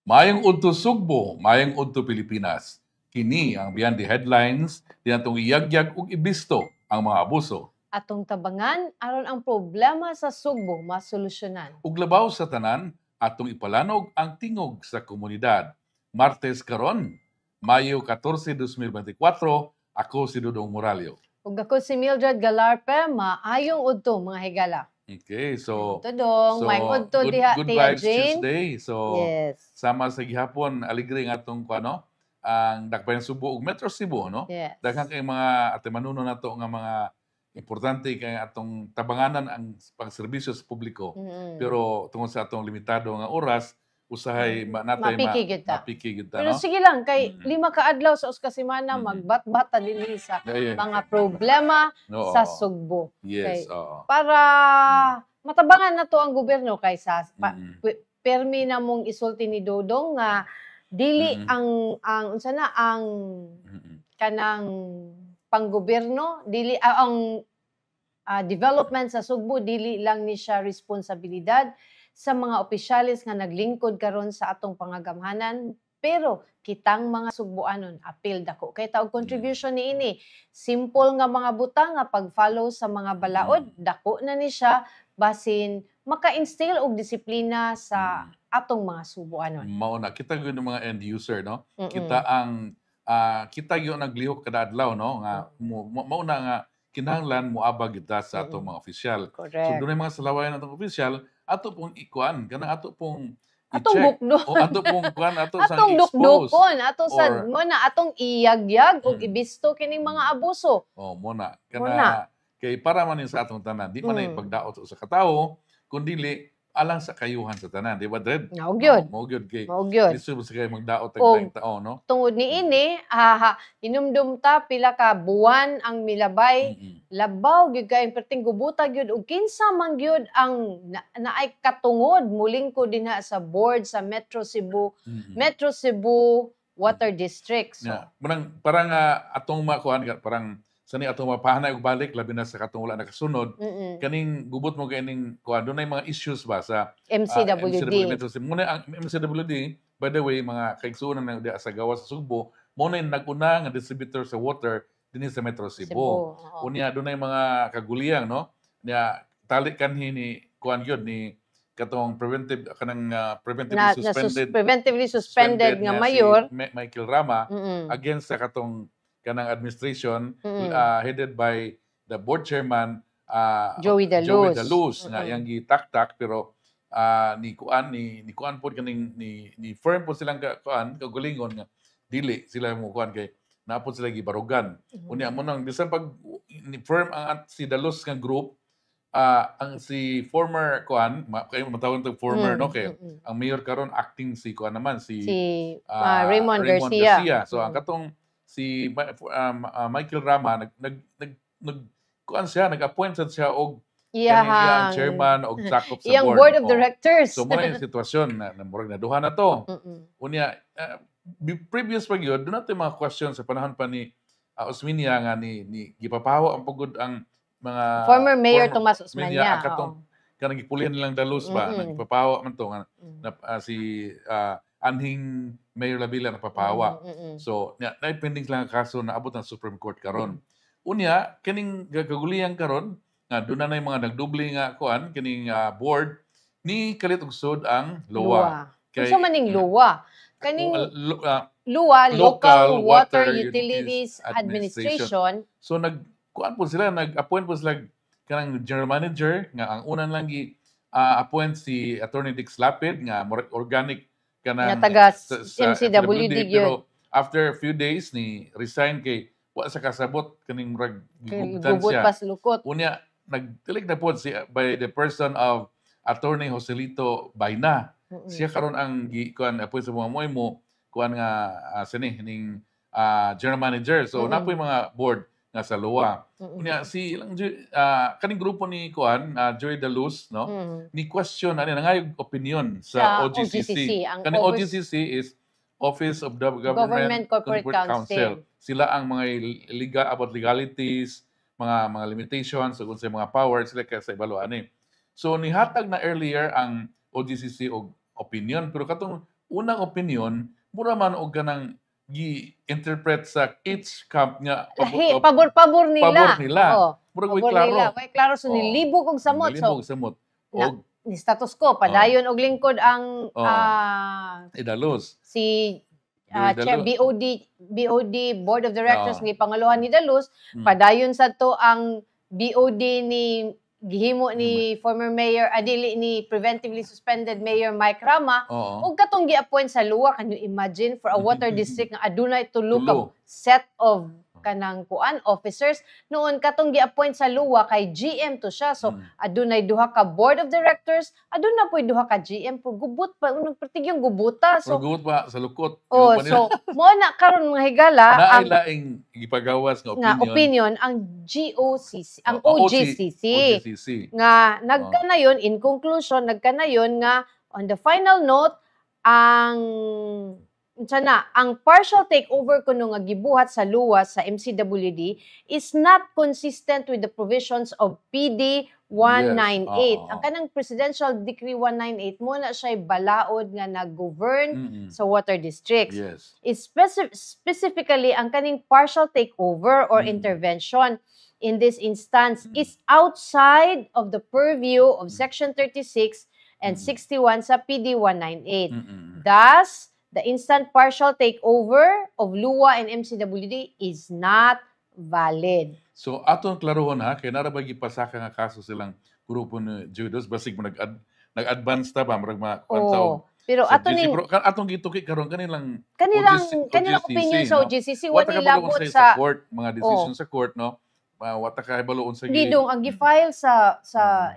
Maayong udto Sugbo, maayong udto Pilipinas. Kini ang beyond the headlines, dinatong iyagyag ug ibisto ang mga abuso. Atong tabangan aron ang problema sa Sugbo masolusyonan. Ug labaw sa tanan, atong ipalanog ang tingog sa komunidad. Martes karon, Mayo 14, 2024, ako si Dudong Moralio. Ug ako si Mildred Galarpe, maayong udto mga higala. Okay, so Tudong, may udto diha good Tia vibes Jane. Tuesday. So Yes. sama sa gihapon aligre nga atong kuano ang Dakbayan Subo ug Metro Cebu, no? Yes. Daghang kay mga ate manuno nato nga mga importante kay atong tabanganan ang pagserbisyo sa publiko. Pero tungod sa atong limitado nga oras, usahay natay Mapiki gyud ta. mapiki gyud ta, Pero no? sige lang, kay 5 ka adlaw sa uska semana, magbat-bata din sa mga problema Oo. sa Sugbo. Yes, Okay. oo. Para matabangan na to ang gobyerno kaysa Mm. permi na mong isulti ni Dodong nga dili ang unsa na ang kanang panggobyerno, dili ang development sa Sugbo dili lang ni siya responsibilidad sa mga opisyalis nga naglingkod karon sa atong pangagamhanan, pero kitang mga Sugboanon apil dako kay taog contribution niini. Simple nga mga butang nga pag-follow sa mga balaod, dako na ni siya basin maka-instill og disiplina sa atong mga Sugboanon. Mao na kita gyud ng mga end user, no? Mm-mm. Kita ang kita gyud naglihok kada adlaw, no? Nga mao na nga kinahanglan moabag kita sa atong mga opisyal. So Correct. dunay mga salawayan atong opisyal ato pong ikuan kana ato pong Atong i-check. bukdok. O ato pong kuan ato sa Atong expose. dukdukon, ato sa Or- mo na atong iyagyag ug ibisto kining mga abuso. Oh, muna. Muna. Kay para man yun sa atong tanan, di man na pagdaot sa katawo, kundi alang sa kayuhan sa tanan, di ba, Dred? Mao gyud. Mao gyud kay Mao gyud. gusto mo sa kayo magdaot O, ang tao, no? Tungod ni ini, inumdum ta pila ka buwan ang milabay, labaw gyud kay perting gubuta gyud ug kinsa man gyud ang naay katungod muling ko dinha sa board sa Metro Cebu Water District. So, Yeah. Parang atong makuan parang sani atong mapahanay og balik labi na sa katong wala nakasunod. Kaning gubot mo kaning kuan dunay mga issues ba sa MCWD. Metro Cebu. Muna ang MCWD, by the way, mga kaigsuonan na di sa gawas sa Sugbo, mo na yung nag-una nga distributor sa water dinhi sa Metro Cebu. Oo. Unya dunay mga kaguliyang, no? Nya tali kanhi ni kuan gyud ni katong Preventively suspended nga mayor. si Michael Rama Mm-mm. against sa katong kanang administration Mm-mm. headed by the board chairman Joey De Luz. nga yang gitaktak pero ni kuan pod kaning ni firm po silang kagulingon nga dili sila mo kuan kay naapod sila gibarugan. Unya mo nang bisan pag ni firm ang si De Luz nga group ang si former kuan kay matawag tong former, no, kay ang mayor karon acting si kuan naman si Raymond Garcia. So ang katong si Michael Rama nag kuan siya, nag-appoint siya og iyang chairman og sakop sa Iyang board. board of directors. So mo na yung sitwasyon na murag naduha na to. Unya previous pa gyud do nato mga questions sa panahon pa ni Osmeña nga ni gipapahawa ang pagud ang mga Former Mayor Tomas Osmeña. katong kanang gipulihan nilang De Luz ba nagpapahawa man to nga si anhing Mayor Labila napapahawa. So, na-pending lang ang kaso na abot ng Supreme Court karon. Unya, kining kaguliyang karon, nga doon na yung mga nagdubli nga kuan, kining board, ni kalit og sud ang LUWA. Kung maning LUWA? Kaning LUWA, Local Local Water Utilities Utilities Administration. So, nag-kuan po sila, nag-appoint po sila kanang general manager, nga ang unan lang appoint si Attorney Dix Lapid, nga organic kanang taga sa MCWD yun. pero after a few days ni resign kay wa sa kasabot kaning murag gigubtan Gubot siya. pas lukot. Unya nagtilik na pod si by the person of Attorney Joselito Bayna. Siya karon ang kuan appoint sa mga mo kuan nga sini ning general manager. So napoy mga board nga sa LUWA. Unya si ilang kaning grupo ni kuan Joey De Luz, no? Ni question ani nangayog opinion sa OGCC. Kaning OGCC is Office of the Government Corporate Council. Sila ang mga about legalities, mga limitations ug unsay mga powers sila kay sa ebaluan ni. So nihatag na earlier ang OGCC og opinion pero katong unang opinion mura man og kanang gi-interpret sa each camp nga Lahi, pabor-pabor pabor nila. nila. Oo. Murag way Pabor klaro. nila. Way klaro so Oo. nilibog og samot. Nalibog So samot. na, Og ni status quo padayon og lingkod ang Idalos. si Joey Chair Dalos. BOD Board of Directors Oo. ni pangaluhan ni Dalos, padayon sa to ang BOD ni gihimo ni former mayor adili ni preventively suspended Mayor Mike Rama Oo. ug katong gi-appoint sa luwa. Can you imagine for a water district nga adunay tulo ka Tulo. set of kanang kuan officers noon katong gi-appoint sa luwa kay GM to siya, so adunay duha ka board of directors, aduna poy duha ka GM pug gubot pa unang yung gubuta. So Pagguot pa sa lukot. oh, so mo na karon mga higala ang laing gipagawas nga opinion ang GOCC, ang OGCC nga nagkanayon in conclusion nagkanayon nga on the final note ang ang partial takeover kuno nga gibuhat sa luwas sa MCWD is not consistent with the provisions of PD 198. Yes. Ang kanang Presidential Decree 198 mo na siya balaod nga nag-govern sa water districts. Yes. Specifically, ang kaning partial takeover or intervention in this instance is outside of the purview of Section 36 and 61 sa PD 198. Thus, the instant partial takeover of LUWA and MCWD is not valid. So, aton klarohon ha, kay narabag ipasaka nga kaso silang grupo ni Judas, basig mo nag-advance ta ba, marag mga kwantaw. Pero atong gituki karon kanilang opinion sa OGCC, wata ka nilabot sa court, mga decision sa court, no? Wata ka baloon sa Didong ang gi-file sa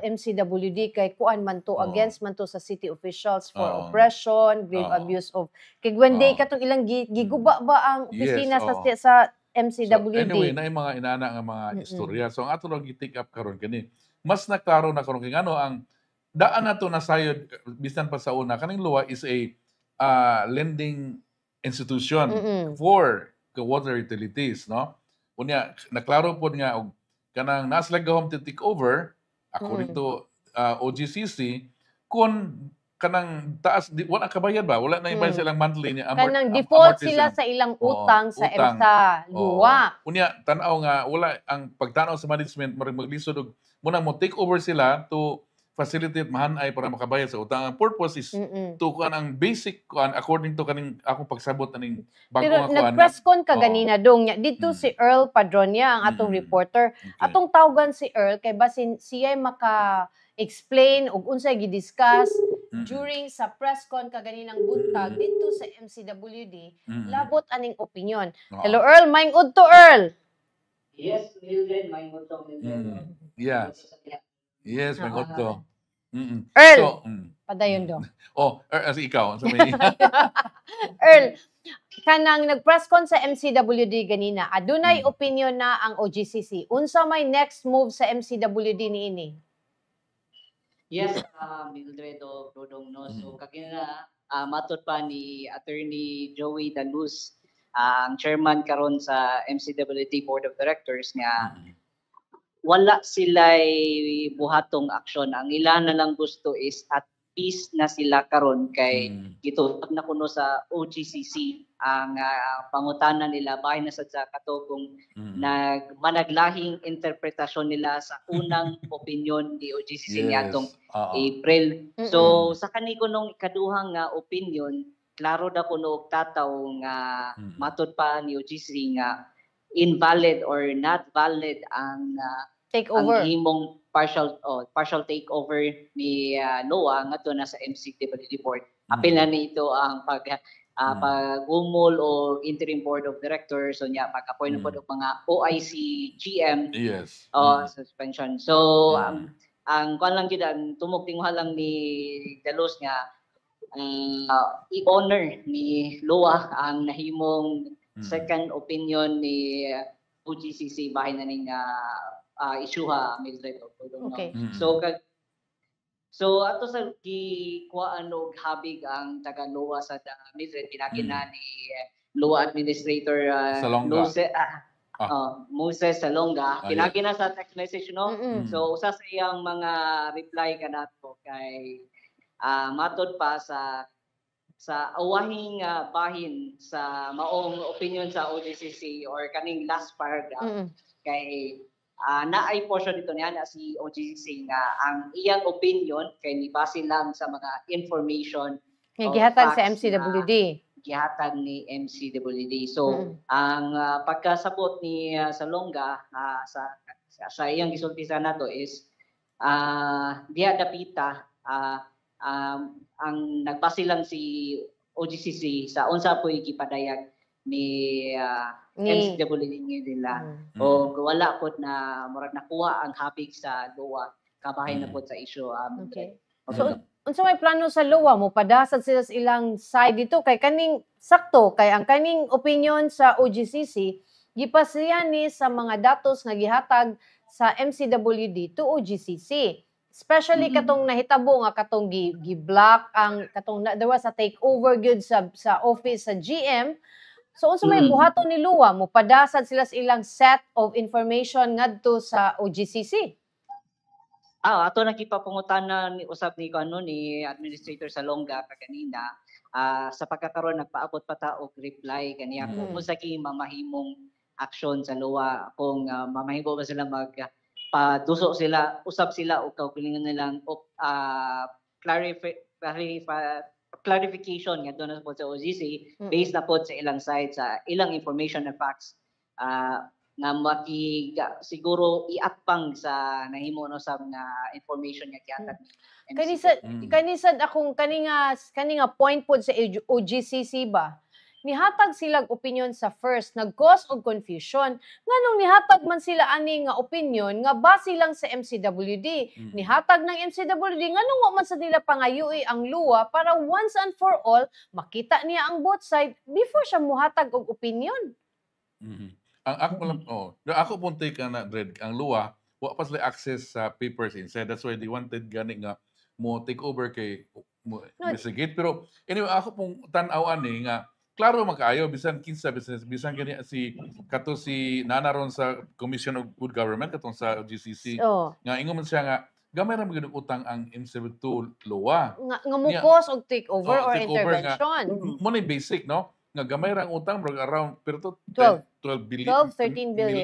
MCWD kay kuan man to against man to sa city officials for oppression, grave abuse of kay when day katong ilang giguba ba ang opisina sa MCWD. So, anyway, na mga inana nga mga istorya. So ang ato lang gi-take up karon kani. Mas naklaro na karon kay ngano ang daan nato na sayod bisan pa sa una kaning luwa is a lending institution for the water utilities, no? Unya naklaro pod nga og kanang naslagahom to take over according to OGCC kun kanang taas wala kabayad ba wala na ibayad silang monthly niya kanang default sila sa ilang utang sa EMSA luwa. Unya tan-aw nga wala ang pagtanaw sa management maglisod og muna mo take over sila to facilitate mahanay para makabayad sa utang. Ang purpose is to kuan ang basic kuan according to kaning akong pagsabot aning bago nga kuan. Pero nag-press con ka ganina dong dito si Earl Padronia ang atong reporter. Atong tawgan si Earl kay basin siya maka-explain og unsay gi-discuss during sa press con ka ganinang buntag dito sa MCWD labot aning opinion. Hello Earl, maingod to Earl. Yes, Mildred, maingod to Mildred. Yeah. Yes, may to. Earl, so, padayon do. As ikaw. So may... Earl, kanang nag-press con sa MCWD ganina, adunay opinion na ang OGCC. Unsa may next move sa MCWD niini? Yes, Mildred o Dodong, no. So kagina matud pa ni Attorney Joey Daluz, ang chairman karon sa MCWD Board of Directors nga wala sila'y buhatong aksyon. Ang ilan na lang gusto is at peace na sila karon kay gitutag na kuno sa OGCC ang pangutanan nila bahay na sa katugong managlahing interpretasyon nila sa unang opinion ni OGCC niadtong April. So sa kani kunong ikaduhang opinion, klaro da kuno og tataw nga matud pa ni OGCC nga invalid or not valid ang takeover. Ang himong partial takeover ni NOAA ngadto na sa MCWD board. Apil na nito ang pag-umol o interim board of directors so nya pag-appoint po og mga OIC GM. Yes. Suspension. So ang kuan lang gid ang tumog tinguha lang ni Dalos nga i-honor ni LOA ang nahimong second opinion ni OGCC bahin na ning isyuha Mildred. Okay. So ato sa gikuhaan og habig ang taga LOA sa Mildred pinakina ni LOA Administrator Moses Salonga pinakina sa text message no. So usa sa iyang mga reply kanato kay matod pa sa sa awahing bahin sa maong opinion sa OGCC or kaning last paragraph kay naay portion dito niya na si OGCC nga ang iyang opinion kay nibase lang sa mga information Nga o gihatag sa facts MCWD. gihatag ni MCWD. So ang pagkasabot ni Salonga sa iyang gisulti sa nato is diha dapita ang nagbase lang si OGCC sa unsa po'y gipadayag ni MCWD nila o wala pod na murag nakuha ang habig sa luwa kabahin na pod sa issue. Okay. So unsa may plano sa luwa mo padasad sila sa ilang side dito kay kaning sakto kay ang kaning opinion sa OGCC gipasiyan ni sa mga datos nga gihatag sa MCWD to OGCC. Especially katong nahitabo nga katong gi-block ang katong there was a takeover gyud sa office sa GM. So unsa may buhaton ni luwa mo padasad sila sa ilang set of information ngadto sa OGCC. Ato nakipapangutana ni usab ni ni Administrator Salonga kanina sa pagkakaroon nagpaabot pa ta og reply kaniya kung unsa kay mamahimong action sa luwa kung mamahimo ba sila paduso sila usab sila o kaugalingon nilang clarification nga doon po sa OGC based na po sa ilang side sa ilang information and facts na siguro iatpang sa nahimo no sa nga information nga gihatag ni kanisad akong kaninga point pod sa OGCC ba nihatag silang opinion sa first nag-cause og confusion nganong nihatag man sila ani nga opinion nga base lang sa MCWD nihatag ng MCWD nganong wa man sa nila pangayuy ang luwa para once and for all makita niya ang both side before siya muhatag og opinion. Ang ako pong take na Dred, ang luwa wa pa sila access sa papers inside, that's why they wanted gani nga mo take over kay mo investigate. Pero anyway ako pong tan-aw ani nga klaro magkaayo bisan kinsa business bisan gani si Nana ron sa Commission of Good Government katong sa GCC nga ingon man siya nga gamay ra magud utang ang MCW luwa nga mo cause og takeover or intervention mo ni basic no nga gamay ra ang utang around pero to 12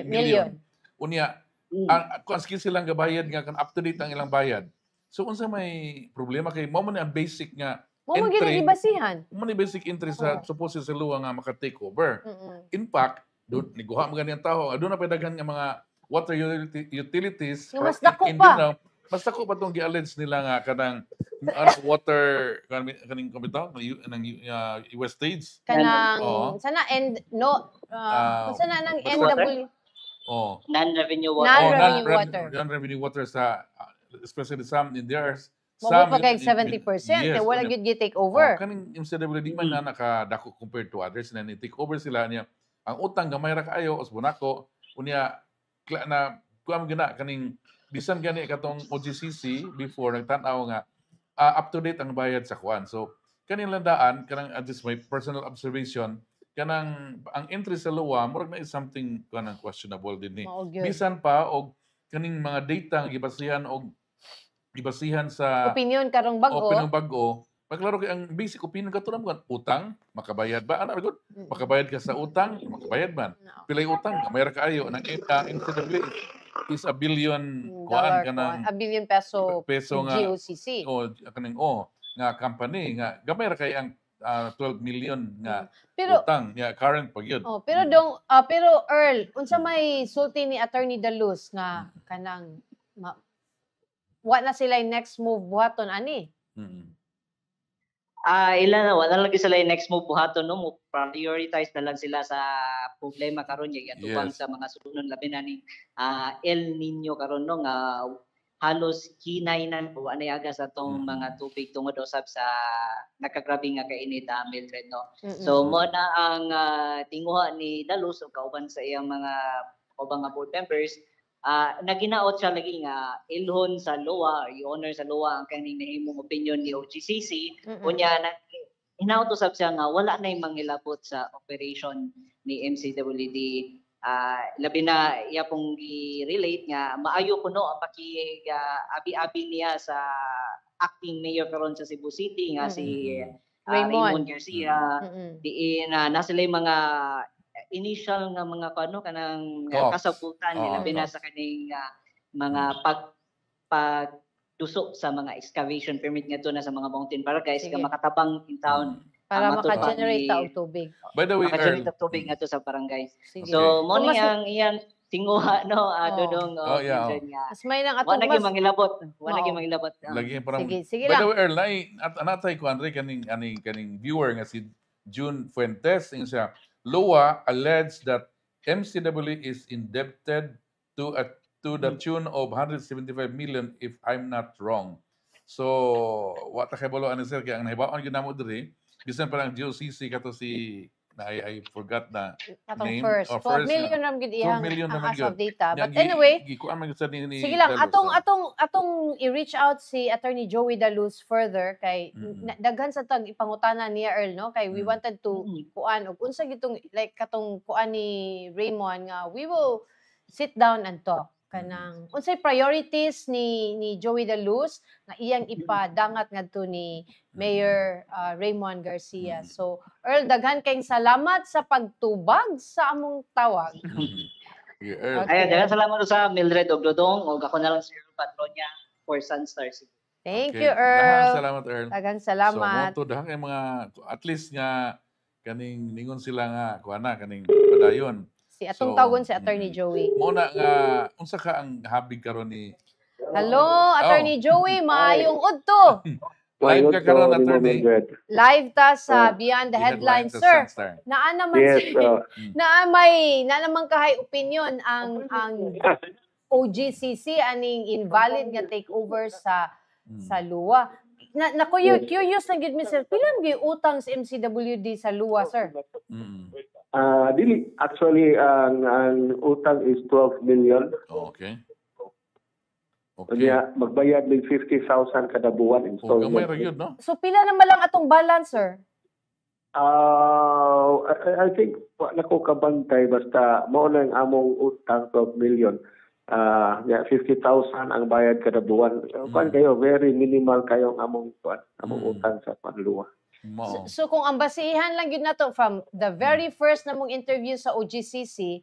million unya ang skill silang gabayad nga kan up to date ang ilang bayad. So unsa may problema kay mo man ang basic nga mo magiging basihan. Mo ni basic entry sa supposed sa luwa nga maka-take over. In fact, doon niguha mo ganyan tao, doon na padagan nga mga water utilities mas dako pa. Mas dako pa tong gi-allege nila nga kanang water kaning komitaw ng wastage. Kanang sana and no sana nang NW. Non-revenue water. Non-revenue water sa especially some in theirs. Mo pa kay 70%, yes, wala gyud gi-take over. Kaning MCWD man na nakadako compared to others na ni-take over sila niya. Ang utang gamay ra kaayo os bonako unya na kuam gina kaning bisan gani katong OGCC before nagtan-aw nga up to date ang bayad sa kuan. So kaning landaan kanang this my personal observation kanang ang entry sa luwa murag na is something kanang questionable din ni. Bisan pa og kaning mga data nga ibasihan sa opinion karong bag-o. Maklaro kay ang basic opinion katulad mo utang makabayad ba ana good makabayad ka sa utang makabayad man pilay utang mayra kaayo nang MCW is a billion kuan kanang a billion peso nga GOCC kaning nga company nga gamay ra kay ang 12 million nga utang current pag yun. Pero Earl unsa may sulti ni Attorney Daluz nga kanang wa na sila next move buhaton ani. Wala lagi sila yung next move buhaton no mo prioritize na lang sila sa problema karon ya atubang sa mga sunod labi na ni El Nino karon no nga halos kinainan po anay aga sa tong mga tubig tungod usab sa nakagrabe nga kainit Mildred no. So mo na ang tinguha ni Daluz o kauban sa iyang mga ubang nga board members naginaot siya lagi nga ilhon sa luwa, i-honor sa luwa ang kaning nahimong opinion ni OGCC. Unya hinaot usab siya nga wala na mangilabot sa operation ni MCWD. Labi na iya pong i-relate nga maayo kuno ang abi-abi niya sa acting mayor karon sa Cebu City nga si Raymond. Garcia, Mm-mm. diin na sila yung mga initial nga mga kano kanang Talks. kasabutan nila Oo, binasa talks. kaning mga pagtusok sa mga excavation permit ngadto na sa mga mountain barangay Sige. nga makatabang in town. Para matud pa maka-generate ni- ta og tubig. By the way, maka-generate Earl. og tubig ngadto sa barangay. Sige. So mo Kung ni mas- ang iyang tinguha no Oo. Dodong Oh, yeah, oh. Mildred, nga Mas may nang wa atong na gyud mas mangilabot Oo. mangilabot. Lagi parang Sige By the lang. way, Earl, anatay ko Andre kaning viewer nga si June Fuentes ing siya. Loa alleged that MCW is indebted to the tune of 175 million if I'm not wrong. So, wa ta kay balo ani sir kay ang nahibaon gyud namo diri bisan parang GOCC kato si I forgot na Atong name first. or 12 first million nga. ram gid 12 iyang million ang naman as of yun. data. Nga, But anyway, gikuan man gyud sa ni sige lang, Dalus, atong i-reach out si Attorney Joey Daluz further kay daghan sa tag ipangutana niya Earl no kay we wanted to kuan og unsa gitong like katong kuan ni Raymond nga we will sit down and talk kanang unsay priorities ni Joey Daluz nga iyang ipadangat ngadto ni Mayor Raymond Garcia. So Earl, daghan kayong salamat sa pagtubag sa among tawag. Yeah, Earl. Okay. Ay, daghang salamat sa Mildred og Dodong og ako na lang si Earl Patronia for Sunstar Cebu. Thank Okay. you, Earl. Daghang salamat, Earl. Daghang salamat. So, mo to daghang kay mga at least nga kaning ningon sila nga kuana kaning padayon. Si atong So, tawagon si Attorney Joey. Mo na nga unsa ka ang habig karon ni Hello, Attorney Joey, maayong udto. live ka karon, attorney. Live ta sa Beyond the Headlines, sa sir. Sunstar. Naa naman Yes, na naman kahay opinion ang OGCC aning invalid nga takeover sa luwa. Curious lang gid mi sir, pila gyud utang sa MCWD sa luwa, sir? Dili, actually, ang utang is 12 million. Oh, okay. Kanya magbayad ng 50,000 kada buwan Oh, gamay installment. ra gyud, no? So pila naman lang atong balance, sir? I think wala ko kabantay basta mao na ang among utang 12 million. 50,000 ang bayad kada buwan. Kuan kayo, very minimal kayo ang among utang sa panluwa. Mao. So kung ang basihan lang yun nato from the very first namong interview sa OGCC,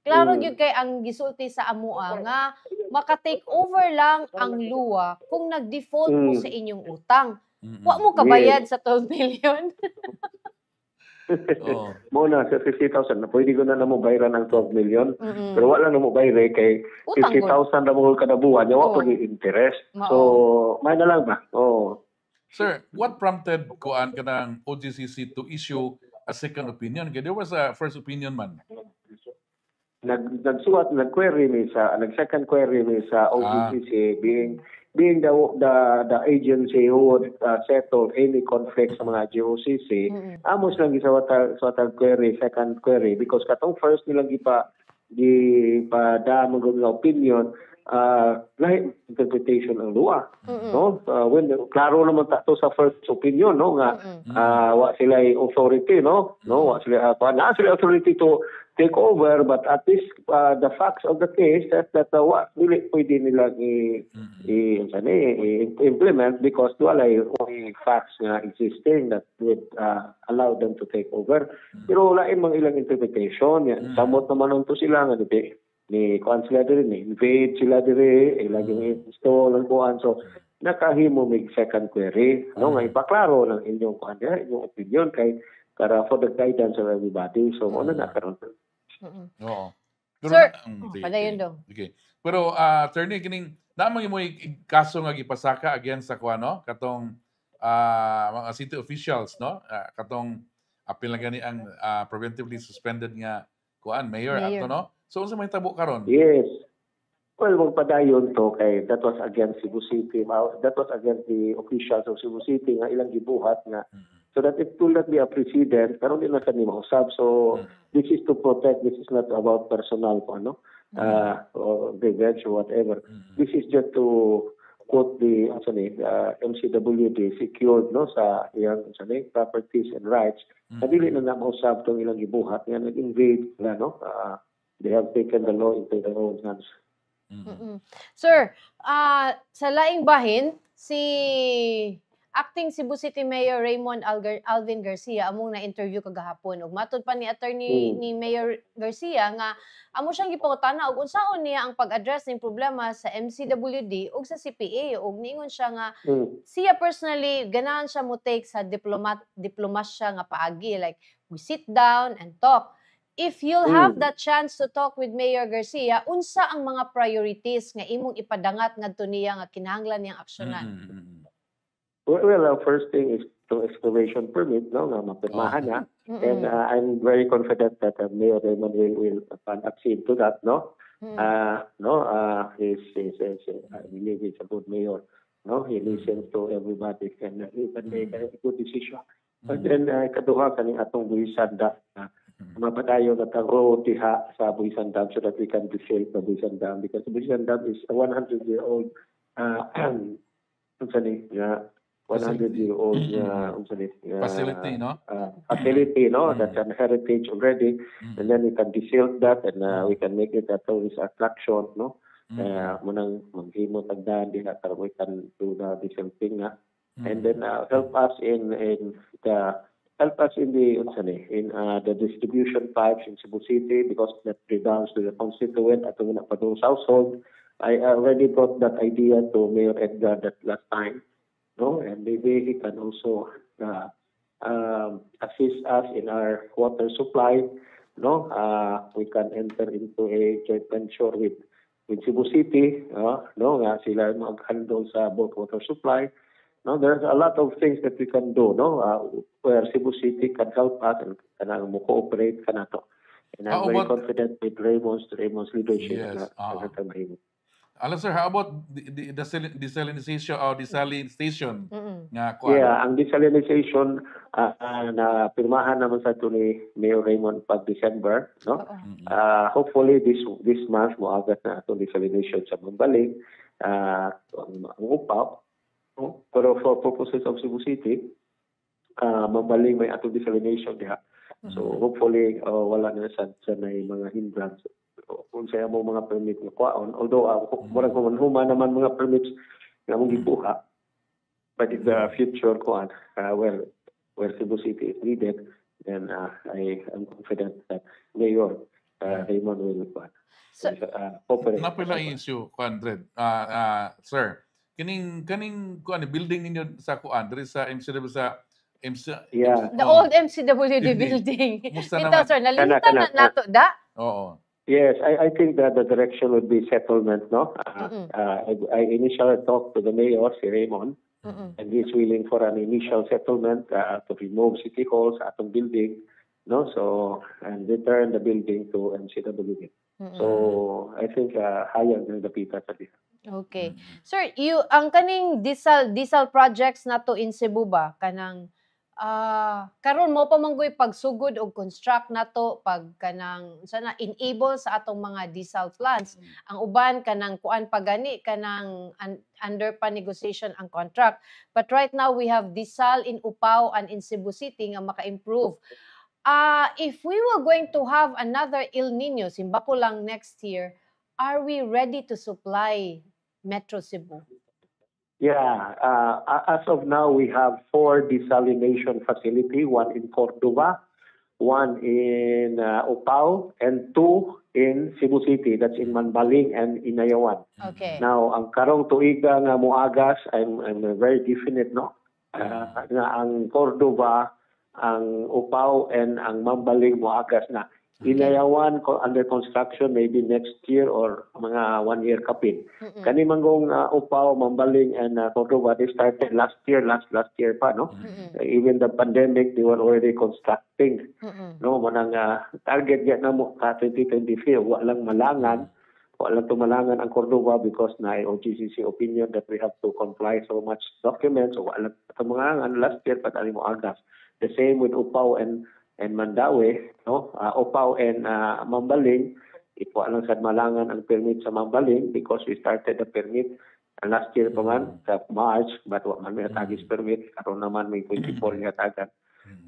klaro gyud kay ang gisulti sa amoa nga maka-take over lang ang luwa kung nag-default mo sa inyong utang. Wa mo kabayad sa 12 million. Oh. Muna sa 50,000 na pwede ko na namo bayaran ng 12 million. Mm-mm. Pero wala namo bayre kay Utang 50,000 na mo kada buwan, wa Oo. pa ni interest. Mao. So, may na lang ba? Oh. Sir, what prompted kuan kanang OGCC to issue a second opinion? Kaya there was a first opinion man. Nag-query mi sa nag-second query mi sa OGCC being the agency who would settle any conflict sa mga GOCC. Amos lang sa water query, second query because katong first nilang gipa da mga opinion lahi interpretation ang luwa, no? When klaro naman to sa first opinion, no, nga wa sila authority, no, wa sila authority to take over, but at least the facts of the case that wa dili pwede nila implement because wala yung facts na existing that would allow them to take over. Pero lain mang ilang interpretation yan. Samot naman nung to sila nga ni kuan sila diri ni invade sila diri ilaging install ang kuan, so nakahimo mig second query, no, nga ipaklaro ng inyong kuan inyong opinion kay para for the guidance of everybody. So ano na karon. Oo. Sir, sige, padayon okay. daw. Okay. Pero attorney kining namang imo kaso nga gipasaka against sa kuan, no, katong mga city officials, no, katong apil na gani ang preventively suspended nga kuan mayor ato, no. So unsa may tabo karon? Yes. Well, magpadayon to kay that was against Cebu City. That was against the officials of Cebu City nga ilang gibuhat nga so that it will not be a precedent karon din na kani mausab. So this is to protect, this is not about personal ko, no, or revenge or whatever. This is just to put the MCWD secured, no, sa iyang properties and rights. Dili na mausab tong ilang gibuhat nga nag-invade na, no. They have taken the law into their own hands. Sir, sa laing bahin si Acting Cebu City Mayor Raymond Alvin Garcia among na-interview kagahapon ug matud pa ni attorney ni Mayor Garcia nga amo siyang gipangutana og unsaon niya ang pag-address ning problema sa MCWD ug sa CPA ug niingon siya nga siya personally ganahan siya mo take sa diplomasya nga paagi, like we sit down and talk. If you'll have the chance to talk with Mayor Garcia, unsa ang mga priorities nga imong ipadangat ngadto niya nga kinahanglan niyang aksyonan? Well, first thing is to excavation permit, no, nga mapirmahan niya. And I'm very confident that Mayor Raymond will accede to that, no. I believe he's a good mayor, no. He listens to everybody and he can make a good decision. But then kaduha kaning atong buhisan da mapadayon at ang road diha sa Buhisan Dam so that we can refill the Buhisan Dam because the Buhisan Dam is a 100-year-old 100-year-old facility, no? Facility, no? That's an heritage already. And then we can desilk that and we can make it a tourist attraction, no? Munang maghimo tagdaan din at we can do the desilting na. And then help us in the distribution pipes in Cebu City because that redounds to the constituent at the Padung's household. I already brought that idea to Mayor Edgar that last time. No, and maybe he can also assist us in our water supply. No, we can enter into a joint venture with Cebu City. No, sila mag-handle sa both water supply. No, there's a lot of things that we can do. No, where Cebu City can help us and can cooperate kanato. And I'm very confident with Raymond's leadership. Yes. Alam sir, how about the desalinization or desalination nga kuan? Yeah, ang desalinization na pirmahan naman sa ito ni Mayor Raymond pag December, no? Hopefully this month moagat na itong desalination sa Mambaling, ang upaw. No? Pero for purposes of Cebu City, Mambaling may atong desalination diha. So hopefully wala na sa mga hindrance kung sa mo mga permit nga kuhaon. Although murag human naman mga permits nga mong gibuha, but in the future kuan where Cebu City is needed, then I am confident that Mayor Raymond will cooperate. Napila issue kuan Dred. Sir, kining kuan building ninyo sa kuan diri sa MCW sa the old MCWD building. Ito sir, nalimutan na nato da? Oo. Yes, I think that the direction would be settlement, no? I initially talked to the mayor, si Raymond, and he's willing for an initial settlement to remove City Hall sa atong building, no? So, and return the building to MCWD. So, I think hayag ng dapita sa diha. Okay. Sir, ang kaning diesel projects nato in Cebu ba kanang karon mo pa manggoy pagsugod og construct nato pag kanang sana enable sa atong mga diesel plants. Ang uban kanang kuan pagani kanang under pa negotiation ang contract. But right now we have diesel in Upao and in Cebu City nga maka-improve. If we were going to have another El Nino simbako lang next year, are we ready to supply Metro Cebu? Yeah, as of now, we have 4 desalination facility, 1 in Cordova, 1 in Upao, and 2 in Cebu City. That's in Manbaling and Inayawan. Okay. Now, ang karong tuiga nga moagas, I'm very definite, no? Na ang Cordova, ang Upao, and ang Manbaling moagas na. Inayawan under construction maybe next year or mga 1 year kapin. Kani manggong Upao, Mambaling, and Cordova, they started last year pa, no? Even the pandemic, they were already constructing. No, manang target yan na mo ka 2023, walang tumalangan ang Cordova because na OGCC opinion that we have to comply so much documents, so walang tumalangan last year pa tali mo agas. The same with Upao and Mandaue, no? Upao and Mambaling, ito lang sa malangan ang permit sa Mambaling because we started the permit last year pa man sa March, but man may tagis permit, karon naman may 24 nga tagan.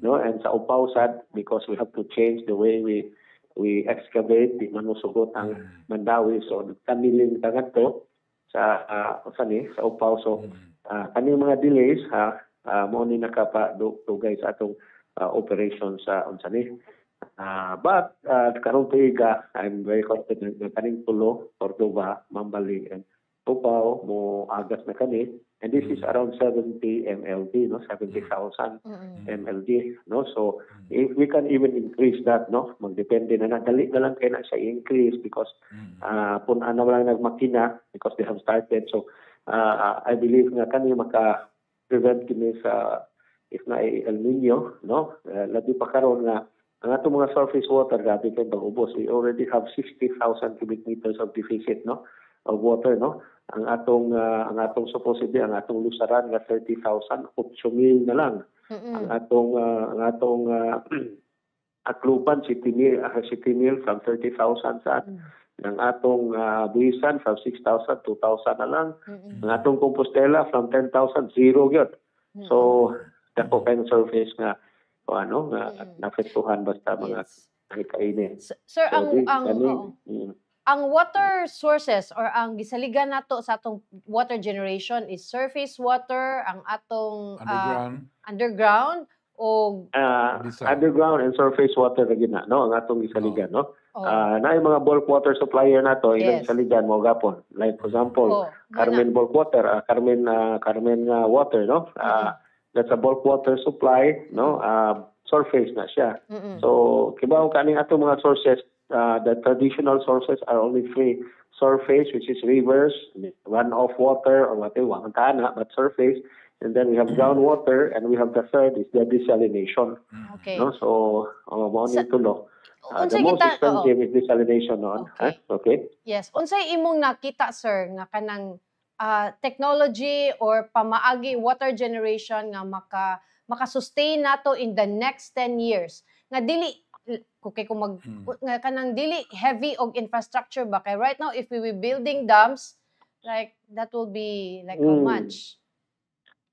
No? And sa Upao sad because we have to change the way we excavate, di manusugot ang Mandaue, so kamiling tagan to sa Upao. So kani mga delays mo ni nakapa-dugay sa atong operation sa unsa ni. But karong tuiga, I'm very confident na kaning tulo, Cordoba, Mambali, and Tupao mo agas na kani. And this is around 70 MLD, no? 70,000 MLD, no? So if we can even increase that, no? Magdepende na dali na lang kay na sa increase because pun ano lang nagmakina because they have started. So I believe nga kani maka-prevent kini sa if na El Nino, no? Labi pa karon nga ang atong mga surface water grabe kay pag-ubos. We already have 60,000 cubic meters of deficit, no? Of water, no? Ang atong supposedly ang atong lusaran nga 30,000, 8,000 na lang. Ang atong Akluban 60,000 from 30,000 sa ang atong Buisan from 6,000 2,000 na lang. Ang atong Compostela from 10,000 zero gyud. So dako kay surface nga nga naapektuhan basta mga kainin. Sir, ang water sources or ang gisaligan nato sa atong water generation is surface water, ang atong underground o underground and surface water na gina, no? Ang atong gisaligan, no? Na mga bulk water supplier nato ilang gisaligan mo gapon. Like for example, Carmen bulk water, Carmen water, no? That's a bulk water supply, no? Surface na siya. So kibaw kaning atong mga sources. The traditional sources are only three: surface, which is rivers, runoff water, or whatever, but surface. And then we have groundwater, and we have the third is the desalination. Okay. No? So, the most expensive is desalination. No? Okay. Yes. Unsay imong nakita, sir, nga kanang technology or pamaagi water generation nga maka-sustain nato in the next 10 years? Nga dili nga kanang dili heavy og infrastructure ba kay right now if we were building dams like that will be like how much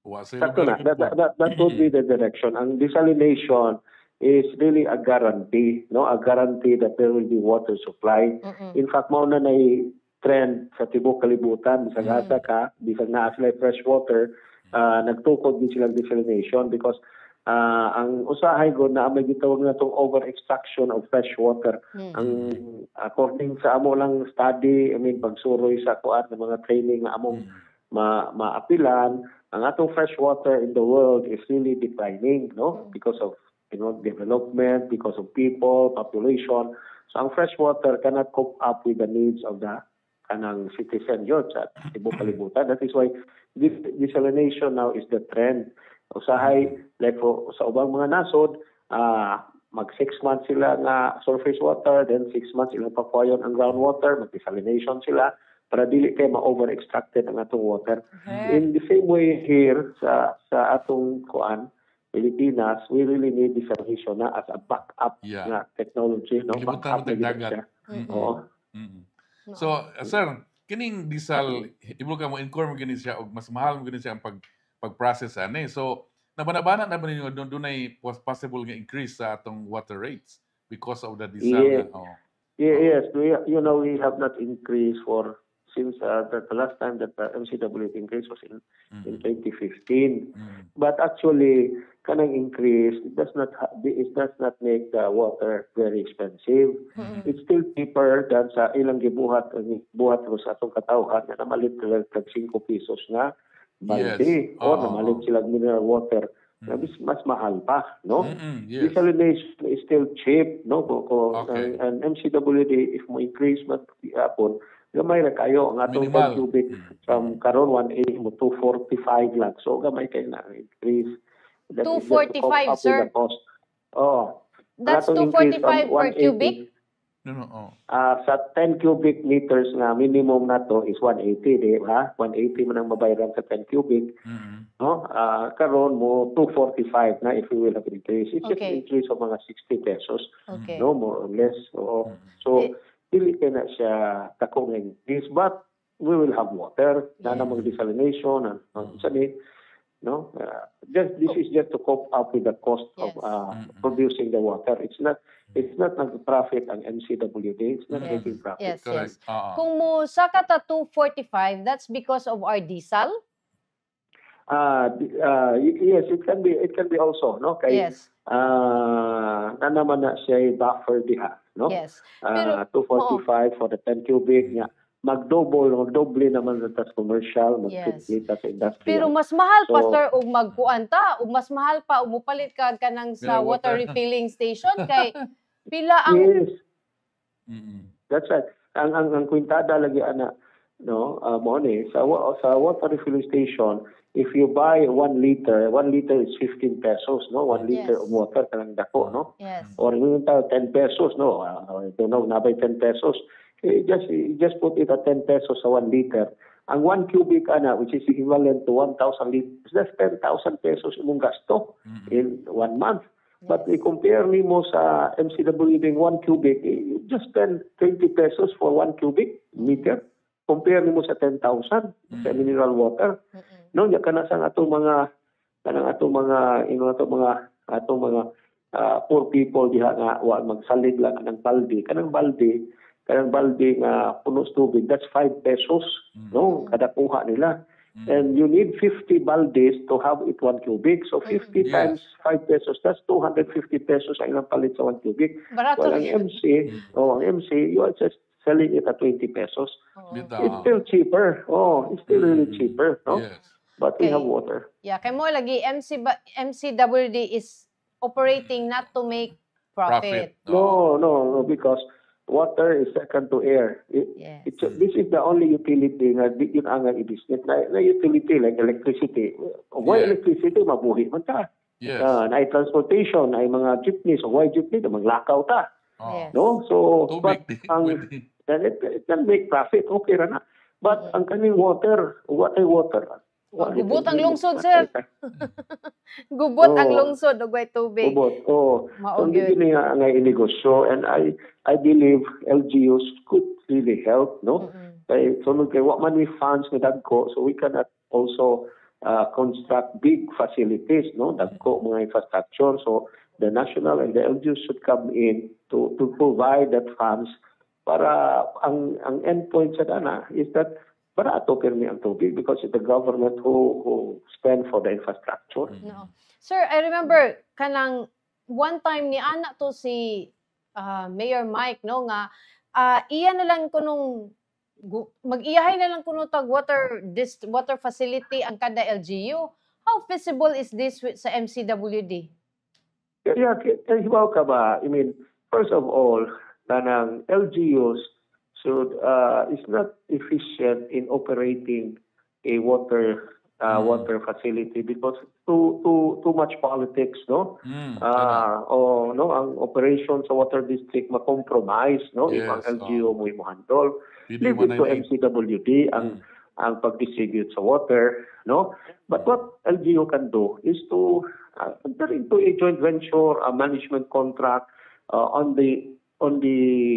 that would be the direction. Ang desalination is really a guarantee, no? A guarantee that there will be water supply. In fact, mao na nay trend sa tibok kalibutan bisag asa ka bisag naa sila fresh water, nagtukod din sila desalination because ang usahay go na may gitawag na itong over-extraction of fresh water. Ang according sa amo lang study, pagsuroy sa kuan ng mga training na among maapilan, ang atong fresh water in the world is really declining, no? Because of development, because of people, population. So ang fresh water cannot cope up with the needs of the kanang citizen yun sa tibok kalibutan. That is why desalination now is the trend. Usahay, like sa ubang mga nasod, mag 6 months sila nga surface water, then 6 months ilang pakuayon ang groundwater, mag-desalination sila para dili kay ma-over-extracted ang atong water. In the same way here sa atong Pilipinas, we really need desalination na as a backup na technology, no? Backup na So, sir, kining diesel, iblo ka mo incur mo gini siya og mas mahal mo gini siya ang pag-process ani. So, nabana-bana na ba ninyo dunay possible nga increase sa atong water rates because of the diesel? Yes, we have not increased since the last time that the MCWT increase was in 2015. But actually, kanang increase it does not make the water very expensive. It's still cheaper than sa ilang gibuhat mo sa atong katawhan na namalit sila tag 5 pesos na balde o namalit sila mineral water na mas mahal pa, no? Desalination is still cheap, no? And MCWD if mo increase magapon gamay ra kayo ang atong 10 cubic from karon 180 mo 245 lang. So gamay kay na increase. 245, sir. That's 245 per cubic? Sa 10 cubic meters nga minimum na to is 180, di ba? 180 man ang mabayaran sa 10 cubic. No? Karon mo 245 na if you will have increase. It's just an increase of mga 60 pesos. No, more or less. So dili kay na siya takong increase, but we will have water na namang desalination and sanit. No, this is just to cope up with the cost of producing the water. It's not nag-profit ang MCWD. It's not making profit. Yes. Kung mo saka ta 245, that's because of our diesel? Yes, it can be also, no? Kay Yes. na naman na siya buffer diha, no? Yes. Pero 245 for the 10 cubic nga. Magdoble naman sa commercial, Yes. mag-triple sa industrial. Pero mas mahal pa So- sir og magkuan ta, ug mas mahal pa og mupalit ka kanang sa Mineral water water. refilling station kay pila ang Yes, Mm-mm. that's right. Ang kwintada lagi ana, no, mo ni sa water refilling station, if you buy 1 liter is 15 pesos, no? 1 liter Yes. of water kanang dako, no? yes. Or yung 10 pesos, no? I don't know, nabay 10 pesos. Just put it at 10 pesos sa 1 liter. Ang 1 cubic ana, which is equivalent to 1,000 liters, that's 10,000 pesos imong gasto in 1 month. But i-compare nimo sa MCWD 1 cubic, you just spend 20 pesos for 1 cubic meter. Compare nimo sa 10,000 sa mineral water. No, nya kana sa atong mga poor people diha nga wa magsalig lang ng balde. Kanang balde nga puno sa tubig, that's 5 pesos, no, kada kuha nila. And you need 50 baldes to have it 1 cubic. So 50 Yes. times 5 pesos, that's 250 pesos ang ilang palit sa 1 cubic. Barato Well, ang rin. MC, you are just selling it at 20 pesos. Bitaw. It's still cheaper. It's still really cheaper, no? Yes. But we Okay. have water. Yeah, kay mo lagi MCWD is operating not to make profit. Oo. No, because water is second to air. Yes. This is the only utility nga di yun ang i-business na utility like electricity. Why Yeah. electricity? Mabuhi man ta. Yes. Na transportation, ay mga jeepneys, why jeepney? Maglakaw ta. Oo. Yes. No? So, Tubig. but ang Pwede. then it can make profit, okay ra na. But ang kaning water, what ay water? Gubot ang lungsod, sir. Gubot ang lungsod ug way tubig. Gubot. So Mao hindi gyud. niya nga inegosyo, and I believe LGUs could really help, no? Kay sunod kay wa man we funds nga dagko, so we cannot also construct big facilities, no? Dagko mga infrastructure. So the national and the LGUs should come in to provide that funds para ang endpoint sa dana is that barato pirmi ang tubig because it's the government who spend for the infrastructure. No. Sir, I remember kanang one time ni ana to si Mayor Mike, no, nga iya na lang kunong mag-iyahay na lang kuno tag water facility ang kada LGU. How feasible is this sa MCWD? Yeah, hibaw ka ba? I mean, first of all, tanang LGUs is not efficient in operating a water facility because too much politics, no? No, ang operation sa water district ma-compromise, no? Yes, Ibang LGU mo handle. Pili Leave mo it na to yun. MCWD ang pag-distribute sa water, no? But what LGU can do is to enter into a joint venture, a management contract on the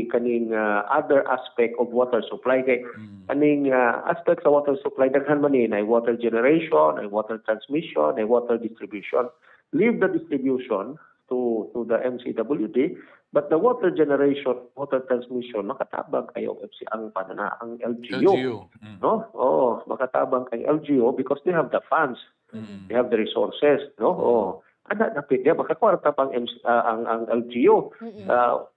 kaning other aspect of water supply. Kay kaning aspect sa water supply daghan man ay water generation, ay water transmission, ay water distribution. Leave the distribution to the MCWD, but the water generation, water transmission makatabang kayo ang LGU. No? Makatabang kay LGU because they have the funds. They have the resources, no? Napit niya, makakwarta pang ang LGU.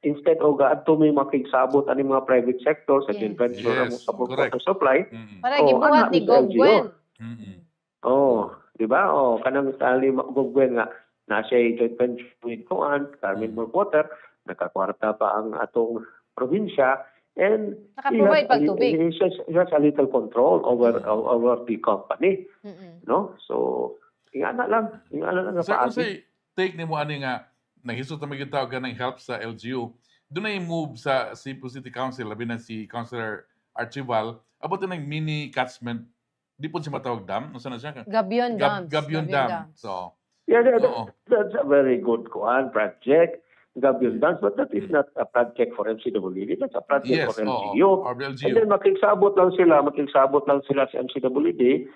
Instead of adto may makigsabot ani mga private sector sa joint venture Yes, sa correct. water supply. Para gibuhat ni Gogwen. Di ba? Kanang tali Gogwen nga na siya joint venture with Carmen Water, nakakwarta pa ang atong probinsya, and Naka-provide pag tubig. he has a little control over the company. No? So, ingana lang nga Sir, kung paagi. say, take ni mo ani nga, nahisot na magitawag ka ng help sa LGU, doon na move sa Cebu City Council, labi na si Councilor Archival, about ng mini catchment, di po siya matawag dam? Nasaan na siya? Gabion Dams. Gabion Dam. So, Yeah, that's a very good project. Gabion Dams, but that is not a project for MCWD. That's a project yes, for LGU. or And LGU. then makigsabot lang sila sa MCWD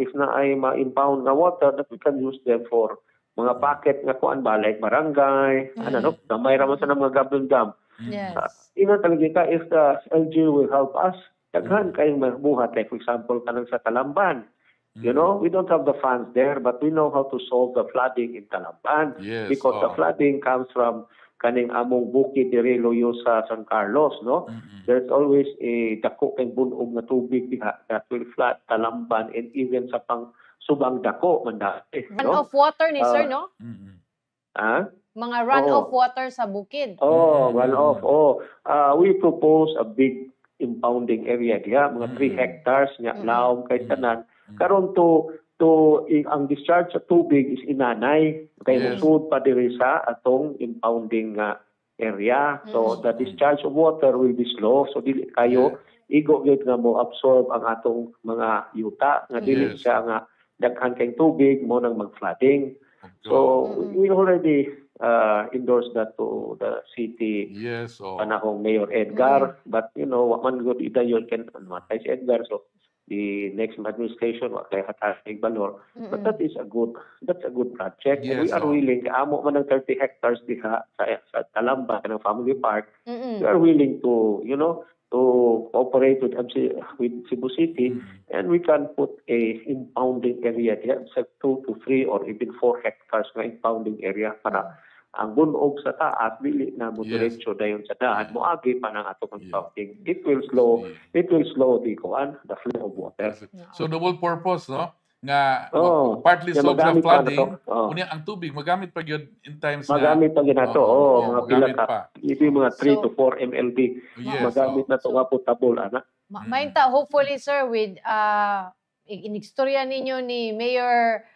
if na ay ma-impound na water that we can use them for mga packet nga kuan ba like barangay, gamay ra man sa mga Gabion Dam. Yes. Talaga ka if the LGU will help us, daghan kayong mabuhat like for example kanang sa Talamban. You know, we don't have the funds there, but we know how to solve the flooding in Talamban. Yes. Because the flooding comes from kaning among bukid diri loyo sa San Carlos, no? There's always a dako kay bunog nga tubig diha that will flood Talamban and even sa pang subang dako man dati, no? Runoff water ni sir, no? Ah? Mga runoff water sa bukid. Runoff. We propose a big impounding area diha, mga 3 hectares nga laom kay tanan. Karon ang discharge sa tubig is inanay kay musud pa diri sa atong impounding area. So the discharge of water will be slow, so dili kayo igo gyud nga mo absorb ang atong mga yuta nga dili siya nga daghan kay tubig mo nang mag-flooding. So we already endorsed that to the city panahong Mayor Edgar, but you know what man good idayon can matay si Edgar, so the next administration wa kay hatasig balor, but that's a good project. And we are willing amo man ng 30 hectares diha sa Talamban ng family park. We are willing to to cooperate with Cebu City, and we can put a impounding area diha sa 2 to 3 or even 4 hectares na impounding area para ang bunog sa taas dili na mo diretso dayon sa daan moagi pa nang atong impounding. It will slow the flow of water. So double purpose, no? Nga partly solve sa flooding, unya ang tubig magamit pa gyud in times magamit pa gyud nato, mga pila pa. Even mga 3 to 4 MLB magamit na to nga potable ana. Mainta hopefully sir with inistorya ninyo ni Mayor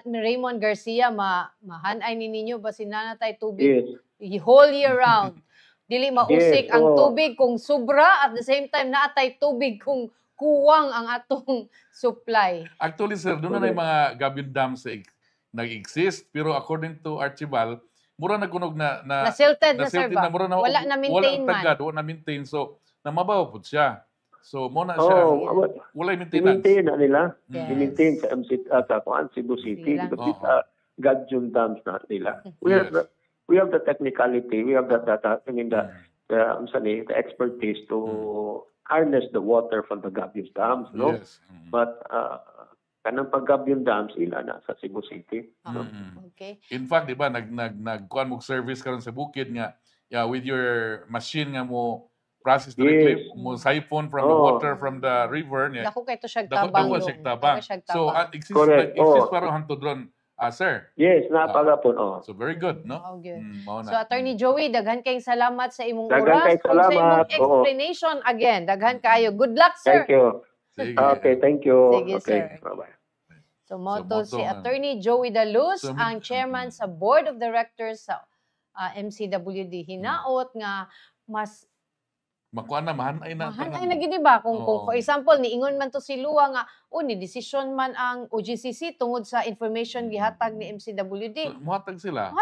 Raymond Garcia mahanay ni ninyo basin nanatay tubig whole year round. Dili mausik ang tubig kung sobra, at the same time naatay tubig kung kuwang ang atong supply. Actually sir, doon na yung mga gabion dams nag-exist, pero according to Archibald, mura nagkunog na silted na sir ba? Mura na, wala na maintain man. Wala na maintain, so namabaw po siya. So mo na siya, wala maintenance. I-maintain na nila. I-maintain sa Cebu City. Because these are Gadjun dams na nila. We have the technicality, we have the expertise to harness the water from the Gabion dams, no? But kanang pag-Gabion dams ila na sa Cebu City. Okay. In fact, di ba nagkuan mo service karon sa bukid nga with your machine nga mo process directly mo siphon from the water from the river niya. Dako kay to siya tabang. So exist parang hantod ron, sir. Yes, napagapon. So very good, no? So Attorney Joey, daghan kayong salamat sa imong oras. Sa imong explanation again. Daghan kayo. Good luck, sir. Thank you. Okay, thank you. Sige, sir. Bye-bye. So moto si Attorney Joey Daluz, ang chairman sa Board of Directors sa MCWD. Hinaot nga mas makuan na mahanay na gid ba kung for example niingon man to si Lua nga ni decision man ang OGCC tungod sa information gihatag ni MCWD. Muhatag sila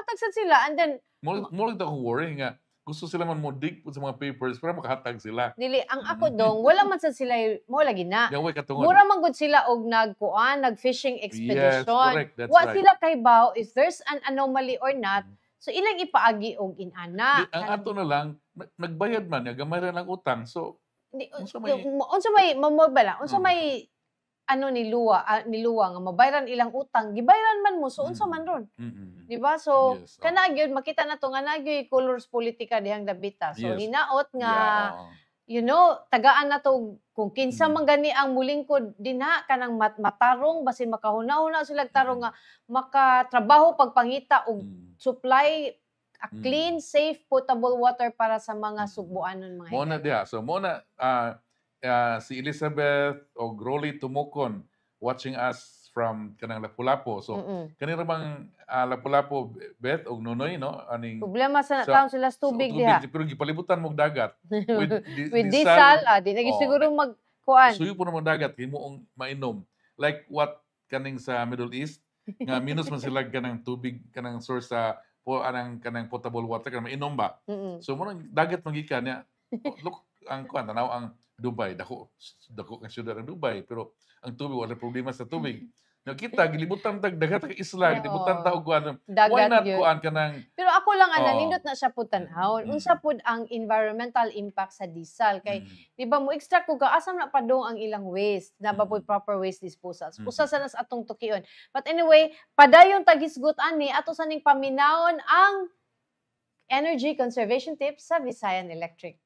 and then mo lang akong worry nga gusto sila man mo dig sa mga papers para makahatag sila. Dili ang ako dong wala man sa sila mo lagi na. Mura man gud sila og nag-fishing expedition. Yes, correct. That's right. Sila kay baw if there's an anomaly or not. So ilang ipaagi og inana. Ang ato na lang nagbayad man gamay ra lang utang. So unsa may ni Lua nga mabayran ilang utang gibayran man mo so unsa man ron. Di ba? So kana gyud makita na to nga nagyoy colors politika dihang dabita. So hinaot nga tagaan na to kung kinsa man gani ang mulingkod dinha kanang matarong basin makahuna-huna sila tarong nga makatrabaho pagpangita og supply a clean, safe, potable water para sa mga Subuanon mga Mona diha. So mona si Elizabeth o Rolly Tumukon watching us from kanang Lapu-Lapu. So kanira bang Lapu-Lapu Beth og Nonoy no aning problema sa taon sila sa tubig diha. Pero gipalibutan mo dagat with diesel di na siguro magkuan. Suyo po naman dagat himuong mainom. Like what kaning sa Middle East nga minus man sila kanang tubig kanang source sa kanang potable water kanang mainom ba. So mo dagat magikan niya. Look ang kuan tanaw ang Dubai dako ang syudad ng Dubai pero ang tubig wala problema sa tubig. Kita gilibutan tag dagat ka isla, gilibutan ta Oo. og kuan. Why Dagat not gyud. kuan ka ng Pero ako lang Oo. nindot na siya pud tanhawon. Mm. Unsa pud ang environmental impact sa diesel kay di ba mo extract ko asam na padong ang ilang waste, na ba pud proper waste disposals. Usa sa nas atong tukion. But anyway, padayon taghisgot ani ato sa ning paminawon ang energy conservation tips sa Visayan Electric.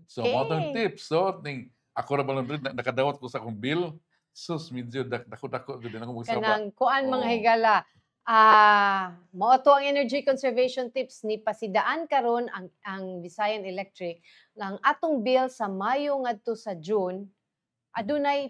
So, mo tong tips. So, ako ra ba lang nakadawat ko sa akong bill. Sus, medyo dako-dako gud na ako magsaba. Kanang kuan mga Oo. higala. Mao to ang energy conservation tips ni pasidaan karon ang Visayan Electric nga ang atong bill sa Mayo ngadto sa June adunay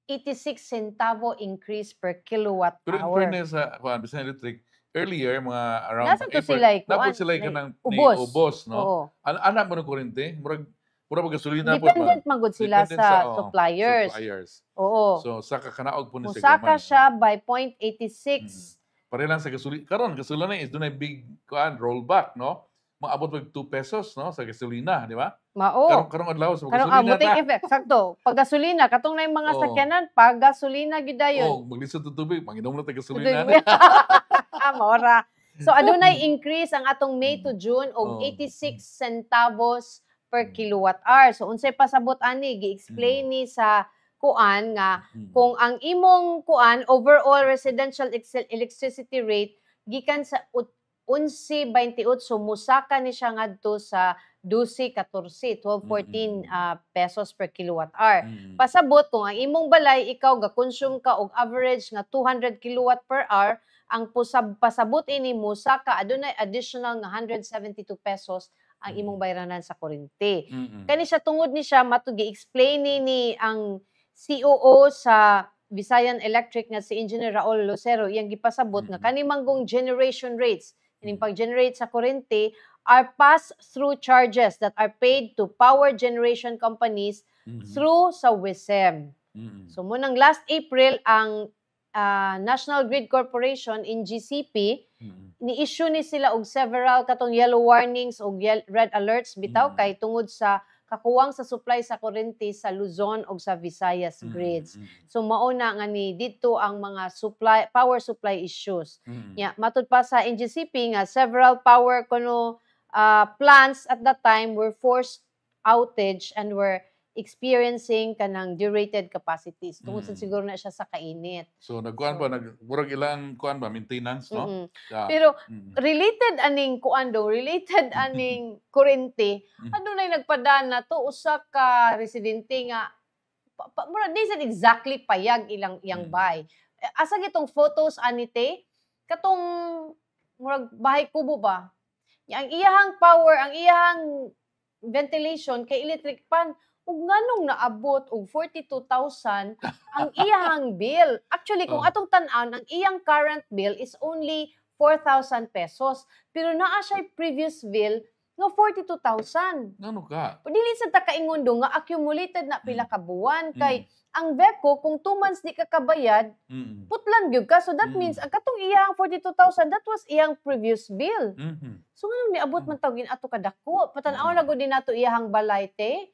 86 centavo increase per kilowatt Pero in hour. fairness sa kuan Visayan Electric, earlier mga around Nasa to sila dapat sila kanang ubos, no? Oo. Ana mo ng kuryente, mura ba gasolina po Dependent man gud sila Dependent sa oo, suppliers. suppliers. Oo. So saka kanaog po ni Musaka siya by 0.86. Pare lang sa gasolina. Karon gasolina is dunay big kuan rollback, no? Maabot mag 2 pesos, no, sa gasolina, di ba? Mao. Karong adlaw sa Karong gasolina muting na. effect. Sakto. Pag gasolina, katong na yung mga Oo. sakyanan, pag gasolina gid dayon. Oh, maglisod to tubig, manginom na ta gasolina. Maora. So adunay increase ang atong May to June Oh. og 86 centavos per kilowatt hour. So unsay pasabot ani gi-explain ni sa kuan nga kung ang imong kuan overall residential electricity rate gikan sa 11.28 sumusaka ni siya ngadto sa 12.14 12.14 pesos per kilowatt hour. Pasabot kung ang imong balay ikaw ga-consume ka og average nga 200 kilowatt per hour, ang pasabot ini mo saka adunay additional nga 172 pesos ang imong bayranan sa kuryente. Kani siya tungod ni siya matugi-explain ni ang COO sa Visayan Electric nga si Engineer Raul Lucero iyang gipasabot nga kani manggong generation rates ining pag-generate sa kuryente are pass-through charges that are paid to power generation companies through sa WISEM. So munang last April ang National Grid Corporation in GCP ni-issue ni sila og several katong yellow warnings og red alerts bitaw kay tungod sa kakuwang sa supply sa kuryente sa Luzon ug sa Visayas grids. So mao na nga ni didto ang mga power supply issues. Yeah, matud pa sa NGCP nga several power plants at that time were forced outage and were experiencing kanang derated capacities. Tungod sa Mm. siguro na siya sa kainit. So nagkuan ba murag ilang kuan ba maintenance no? Mm-mm. Ah, Pero mm. related aning kuando, related aning kurente, adunay nagpadana to usa ka residente nga murag di sad exactly payag iyang bay. Asa gitong photos anite katong murag bahay kubo ba? Ang iyahang power, ang iyahang ventilation kay electric fan ug nganong naabot og 42,000 ang iyahang bill. Actually kung Oh. atong tan-aw ang iyang current bill is only 4,000 pesos. Pero naa siya previous bill nga 42,000. Ngano ka? Dili sa ta kaingon do nga accumulated na pila ka buwan kay ang VECO kung 2 months di ka kabayad, putlan gyud ka. So that means ang katong iyang 42,000 that was iyang previous bill. So nganong niabot man taw ato kadako? Patan-aw na gud din nato iyahang balay te.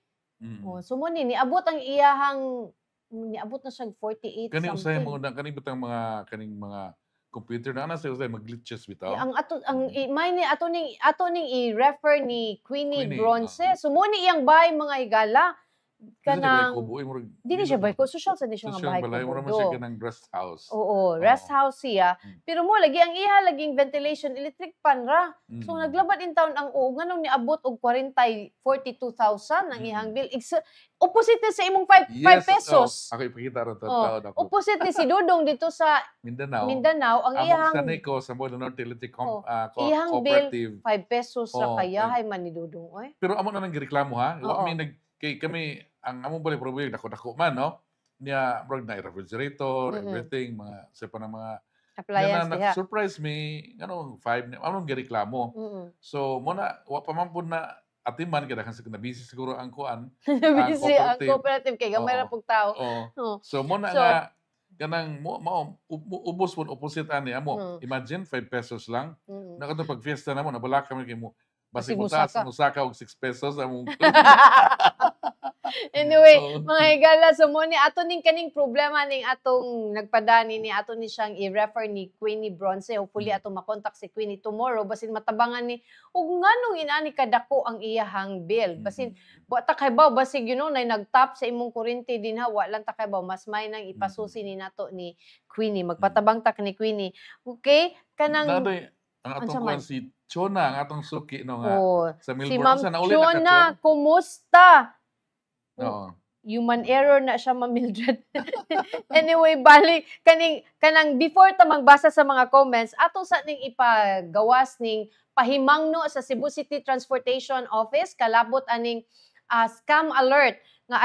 Oh, so mo ni niabot ang iyahang niabot na siya 48 Kani usay something. mo na kani bitang mga kaning mga computer na ana sa usay mag-glitches bitaw. Ang ato ang may ni ato ning i-refer ni Queenie Queenie, Bronce. So mo ni iyang bahay mga higala kanang dili siya bay ko social sa ni siya nga bahay balay ko. mura man siya kanang rest house. Oo, rest house siya. Pero mo lagi ang iha laging ventilation electric fan ra. So naglabad in town ang nganong niabot og 42,000 ang ihang bill. Opposite sa imong 5 pesos. Ako ipakita ra to Oh, ako. opposite ni si Dudong dito sa Mindanao. ang Among iyang sanay ko sa Modern North Utility iyang bill Cooperative. 5 pesos ra Oh, kayahay man ni Dudong oy. Pero amo na nang gireklamo ha. Oo. Kami ang among bali problema dako-dako man no. Niya brog na refrigerator, Mm-mm. everything mga sa pa ng mga Appliance diha. surprise me ngano 5 among gireklamo. So mo na wa pa man pud na atiman kada kan na busy siguro ang kuan. Busy ang cooperative. cooperative kay gamay ra Oo. pug tao. Oo. Oh. So mo na So, nga kanang ubos pud opposite ani amo. Imagine 5 pesos lang. Mm. Nakadto pag fiesta namo nabala kami kay mo Basig basig mo taas musaka. musaka og 6 pesos among Anyway, Oo. mga higala, so mo ni ato ning kaning problema ning atong nagpadani ni ato ni siyang i-refer ni Queenie Bronce. Hopefully ato makontak si Queenie tomorrow basin matabangan ni ug nganong inani kadako ang iyahang bill. Basin wa ta kay baw basig nay nagtap sa imong kuryente din ha, wa lang ta kay baw mas may nang ipasusi ni nato ni Queenie. Magpatabang ta ni Queenie. Okay? Kanang Nadoy ang Unsa atong man? kuan si Chona ang atong suki no nga oh, sa si Melbourne. Ma'am Asa na uli na Chona, kumusta? Oo. Human error na siya, Ma'am Mildred. Anyway, balik kanang before ta magbasa sa mga comments, ato sa ning ipagawas ning pahimangno sa Cebu City Transportation Office kalabot aning scam alert nga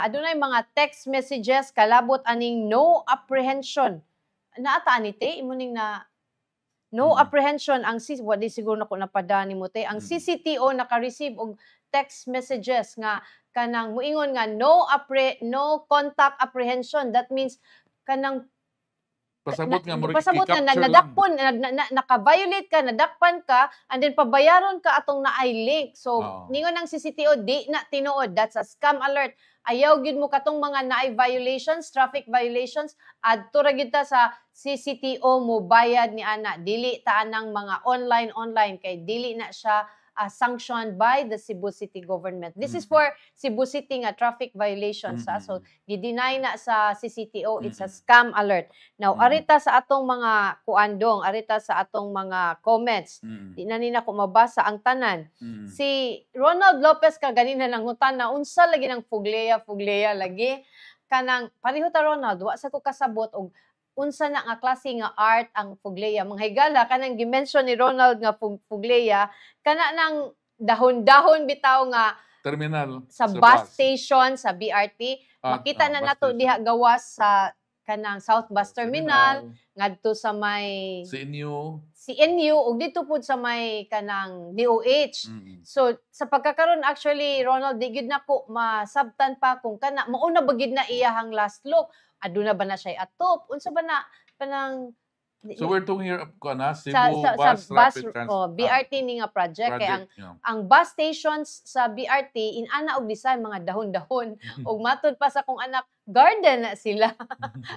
adunay mga text messages kalabot aning no apprehension. Naata ani te imo ning na no apprehension ang wa di siguro nako napadani mo te ang CCTO naka-receive og text messages nga kanang muingon nga no contact apprehension. That means kanang Pasabot nga mo pasabot nga nadakpon naka-violate ka, nadakpan ka, and then pabayaron ka atong naay link. So ningon ang CCTO di na tinuod, that's a scam alert. Ayaw gyud mo katong mga naay violations, traffic violations, adto ra gyud ta sa CCTO mo bayad ni ana. Dili ta anang mga online kay dili na siya sanctioned by the Cebu City government. This is for Cebu City nga traffic violations. So, gi-deny na sa CCTO, it's a scam alert. Now, arita sa atong mga kuandong, arita sa atong mga comments, di na nina ko mabasa ang tanan. Si Ronald Lopez kaganina nangutan na unsa lagi ng fugleya lagi. Kanang, pareho ta Ronald, wa sa ko kasabot og unsa na nga klase nga art ang fugleya. Mga higala, kanang gimension ni Ronald nga fugleya, kana nang dahon-dahon bitaw nga terminal sa bus station, sa BRT. Makita na nato bus diha gawas sa kanang South Bus Terminal, ngadto sa may CNU, ug dito pud sa may kanang DOH. So, sa pagkakaroon actually, Ronald, di gid nako masabtan pa kung kana, mauna ba gid na iyahang last look. Aduna ba na siya atop? Unsa ba na kanang So we're talking here Cebu bus Rapid Transit BRT ni nga project kay ang bus stations sa BRT inana og design mga dahon-dahon og matud pa sa kong anak garden na sila.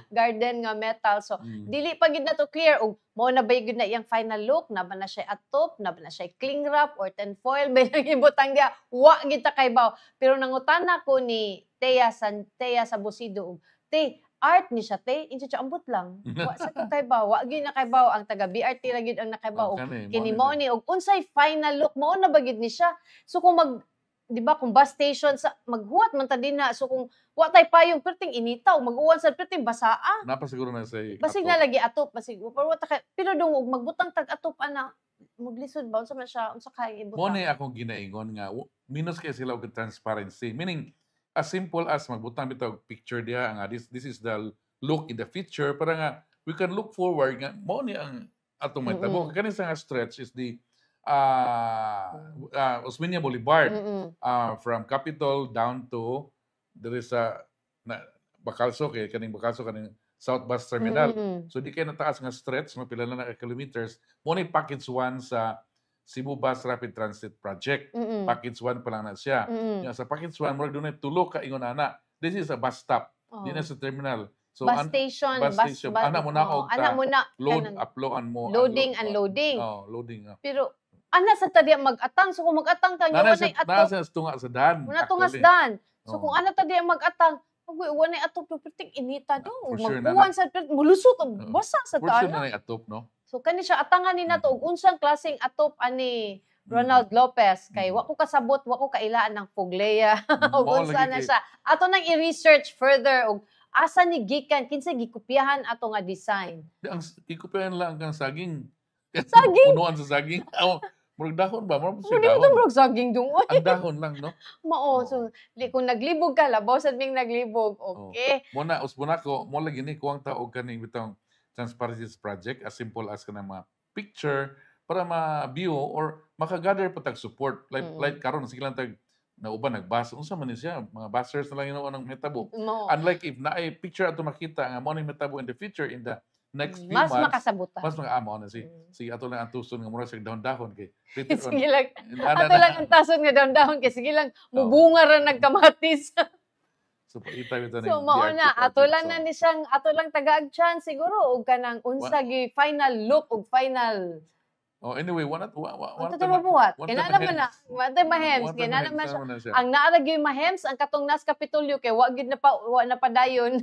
Garden nga metal. So, dili pa gid na to clear og mao na ba gid na iyang final look, na ba na siya atop, na ba na siya cling wrap or tinfoil ba nang ibutang dia, wa gid ta kaybaw. Pero nangutana ko ni Thea sa Busido, te, art ni siya, te, insa siya ambot lang. Wa sa to kaybaw, wa gid na kaybaw ang taga BRT ra gid ang nakaybaw. Kini mao ni og unsay final look mao na ba gid ni siya. So kung di ba kung bus station sa maghuwat man ta dinha, so kung wa tay payong perting initaw mag-uwan sa perting basaa. Napasiguro na sa Basig na lagi atop, basig pero wa ta pero dong og magbutang tag atop ana maglisod ba unsa man siya unsa kay mo ibutang. ni akong ginaingon nga minus kay sila og transparency, meaning as simple as magbutang bitaw og picture diha nga this is the look in the future para nga we can look forward nga mo ni ang atong mahitabo. Kani sa nga stretch is the Osmeña Boulevard from Capitol down to there is a Bacalso kaning South Bus Terminal. So di kay nataas nga stretch no pila na ka kilometers mo ni package 1 sa Cebu Bus Rapid Transit Project. Package 1 pa lang na siya. Yung sa package 1 mo dunay tulo ka ingon ana. This is a bus stop. Di na sa terminal. So bus station. Ana mo na og load uploadan mo. Loading, unloading. Loading. Pero ana sa tadi mag-atang, so kung mag-atang ta nyo wanay atop. Nasa tunga sa dan. Muna tungas dan. So kung ana tadi mag-atang, wanay atop perting inita do. Mag-uwan sa mulusot basa sa For sure tana. na atop no. So kani siya atangan ni nato og unsang klaseng atop ani Ronald Lopez kay wa ko kasabot, wa ko kailaan ng Fogleya. Og unsa na siya. Ato nang i-research further og asa ni gikan kinsa gikopyahan ato nga design. Ang ikupayan lang ang saging. Saging? Punuan sa saging. Murag dahon ba? Murag Hindi mo dahon. murag saging dungoy. Ang dahon lang, no? Mao, so kung naglibog ka, labaw sa ming naglibog, okay. Muna, usbuna ko, mo lagi ni kuwang taog kaning bitong Transparency Project, as simple as ka mga picture, para ma-view or makagather pa tag support. Like karon sige lang tag nauban nagbasa. Unsa man ni siya? Mga busters na lang yun ang metabo. Unlike if naay picture ato makita nga mo ni metabo in the future, in the next few mas months, makasabutan. mas makaamo na sige ato lang ang tuson nga mura sa dahon-dahon kay sige lang. Ato lang ang tason nga dahon-dahon kay sige lang mubunga ra nagkamatis. So paita bitaw So mao na ato lang na ni siyang ato lang tagaag chance siguro og kanang unsa gi final look og final. Oh, anyway, wala mabuhat. Kaya naman na, wala mahems. Kaya naman siya. Ang naaragyo yung mahems, ang katong nas Kapitolyo, kaya wag na padayon.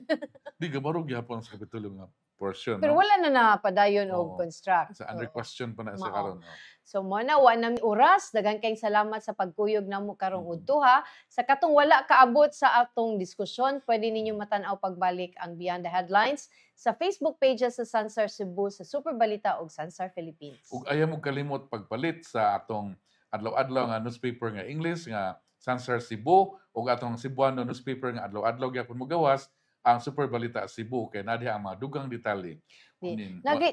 Di ka marog yapon sa Kapitolyo nga portion. Pero wala na napadayon o construct. Sa under question pa na sa karon. So mo na, wa na oras. Daghang kayong salamat sa pagkuyog na mo karong udto ha. Sa katong wala kaabot sa atong diskusyon, pwede ninyo matanaw pagbalik ang Beyond the Headlines sa Facebook pages sa Sansar Cebu, sa Super Balita ug Sansar Philippines. Ug ayaw mo kalimot pagpalit sa atong adlaw-adlaw nga newspaper nga English nga Sansar Cebu ug atong Cebuano newspaper nga adlaw-adlaw gyapon mo gawas ang Super Balita Cebu kay nadiha ang mga dugang detalye.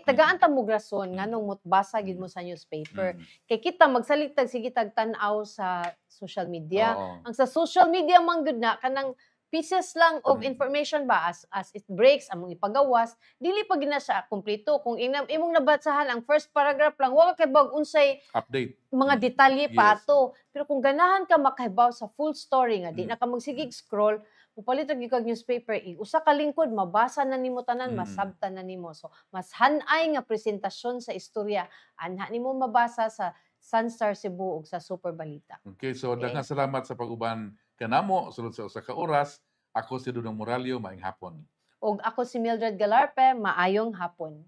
Tagaan ta mo rason nganong motbasa gid mo sa newspaper. Kay kita magsalitag sige tag tan-aw sa social media. Ang sa social media man gud na kanang pieces lang of information ba as it breaks among ipagawas dili pa gina siya kompleto kung imong nabatsahan ang first paragraph lang wala kay bag unsay update mga detalye pa ato pero kung ganahan ka makahibaw sa full story nga di na ka magsigig scroll mupalit og kag newspaper usa ka lingkod mabasa na nimo tanan masabtan na nimo so mas hanay nga presentasyon sa istorya anha nimo mabasa sa Sansar Cebu ug sa Super Balita. Okay, so daghang salamat sa pag-uban kanamo sulod sa usa ka oras. Ako si Dudong Moralio, maayong hapon. Ug ako si Mildred Galarpe, maayong hapon.